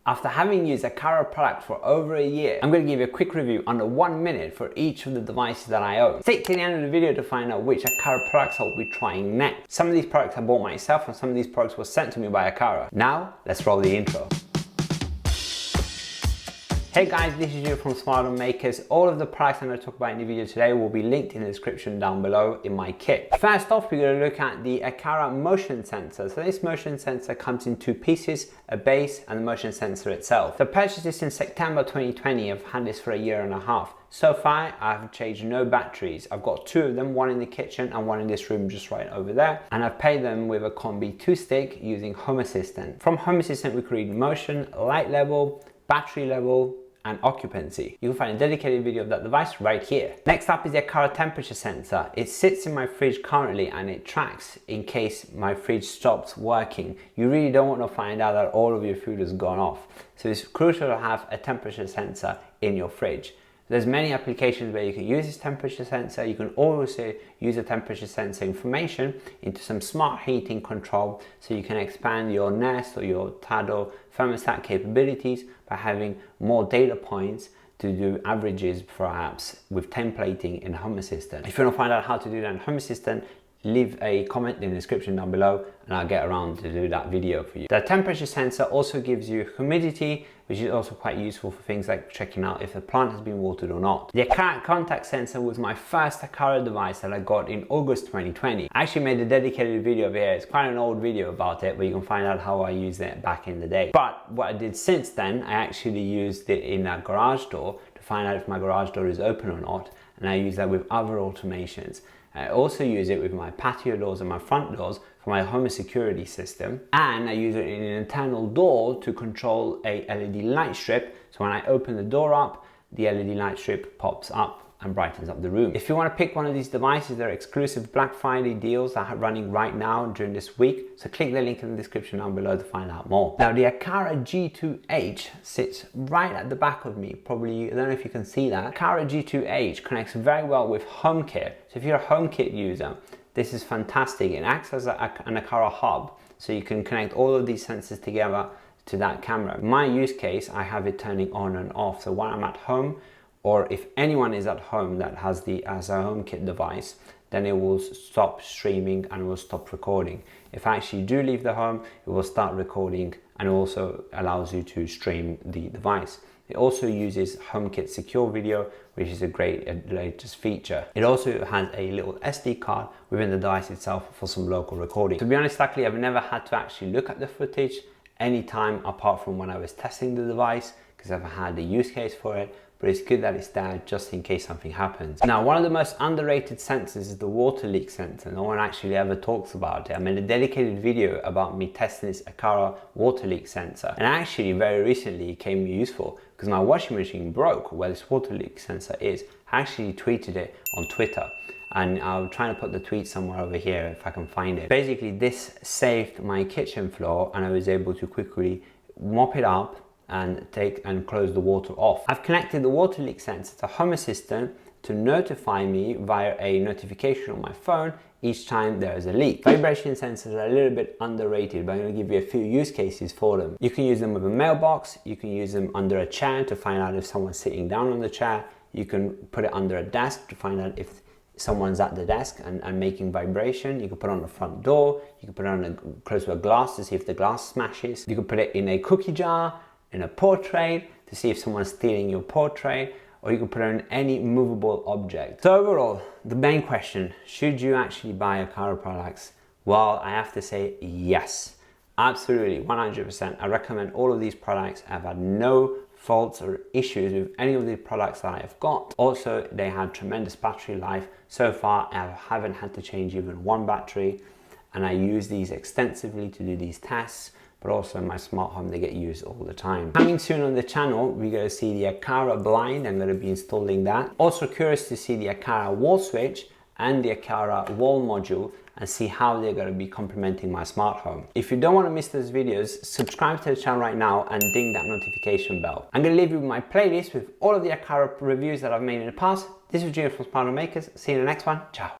After having used Aqara product for over a year, I'm going to give you a quick review under 1 minute for each of the devices that I own. Stick to the end of the video to find out which Aqara products I'll be trying next. Some of these products I bought myself and some of these products were sent to me by Aqara. Now, let's roll the intro. Hey guys, this is you from Smart Home Makers. All of the products I'm going to talk about in the video today will be linked in the description down below in my kit. First off, we're going to look at the Aqara motion sensor. So this motion sensor comes in two pieces, a base and the motion sensor itself. So I purchased this in September 2020. I've had this for a year and a half. So far, I've changed no batteries. I've got two of them, one in the kitchen and one in this room just right over there. And I've paired them with a Combi 2 stick using Home Assistant. From Home Assistant, we can read motion, light level, battery level, and occupancy. You can find a dedicated video of that device right here. Next up is the Aqara temperature sensor. It sits in my fridge currently and it tracks in case my fridge stops working. You really don't want to find out that all of your food has gone off. So it's crucial to have a temperature sensor in your fridge. There's many applications where you can use this temperature sensor. You can also use the temperature sensor information into some smart heating control, so you can expand your Nest or your Tado thermostat capabilities by having more data points to do averages perhaps with templating in Home Assistant. If you want to find out how to do that in Home Assistant, leave a comment in the description down below and I'll get around to do that video for you. The temperature sensor also gives you humidity, which is also quite useful for things like checking out if the plant has been watered or not. The Aqara contact sensor was my first Aqara device that I got in August 2020. I actually made a dedicated video here. It's quite an old video about it, but you can find out how I used it back in the day. But what I did since then, I actually used it in a garage door to find out if my garage door is open or not, and I use that with other automations. I also use it with my patio doors and my front doors for my home security system, and I use it in an internal door to control a LED light strip. So when I open the door up, the LED light strip pops up and brightens up the room. If you want to pick one of these devices, there are exclusive Black Friday deals that are running right now during this week. So click the link in the description down below to find out more. Now the Aqara G2H sits right at the back of me. Probably, I don't know if you can see that. Aqara G2H connects very well with HomeKit. So if you're a HomeKit user, this is fantastic. It acts as an Aqara hub. So you can connect all of these sensors together to that camera. In my use case, I have it turning on and off. So when I'm at home, or if anyone is at home that has the as a HomeKit device, then it will stop streaming and will stop recording. If I actually do leave the home, it will start recording and it also allows you to stream the device. It also uses HomeKit Secure Video, which is a great latest feature. It also has a little SD card within the device itself for some local recording. To be honest, luckily, I've never had to actually look at the footage any time apart from when I was testing the device, because I've had a use case for it. But it's good that it's there just in case something happens. Now, one of the most underrated sensors is the water leak sensor. No one actually ever talks about it. I made a dedicated video about me testing this Aqara water leak sensor. And actually, very recently, it came useful because my washing machine broke where this water leak sensor is. I actually tweeted it on Twitter. And I'm trying to put the tweet somewhere over here if I can find it. Basically, this saved my kitchen floor and I was able to quickly mop it up and close the water off. I've connected the water leak sensor to Home Assistant to notify me via a notification on my phone each time there is a leak. Vibration sensors are a little bit underrated, but I'm going to give you a few use cases for them. You can use them with a mailbox, you can use them under a chair to find out if someone's sitting down on the chair, you can put it under a desk to find out if someone's at the desk and making vibration. You can put it on the front door, you can put it on close to a glass to see if the glass smashes. You can put it in a cookie jar, in a portrait to see if someone's stealing your portrait, or you can put it on any movable object. So overall, the main question, should you actually buy Aqara products? Well, I have to say yes, absolutely, 100%. I recommend all of these products. I've had no faults or issues with any of the products that I have got. Also, they had tremendous battery life. So far, I haven't had to change even one battery, and I use these extensively to do these tests, but also in my smart home, they get used all the time. Coming soon on the channel, we're going to see the Aqara blind. I'm going to be installing that. Also curious to see the Aqara wall switch and the Aqara wall module and see how they're going to be complementing my smart home. If you don't want to miss those videos, subscribe to the channel right now and ding that notification bell. I'm going to leave you with my playlist with all of the Aqara reviews that I've made in the past. This is Gio from Smart Home Makers. See you in the next one. Ciao.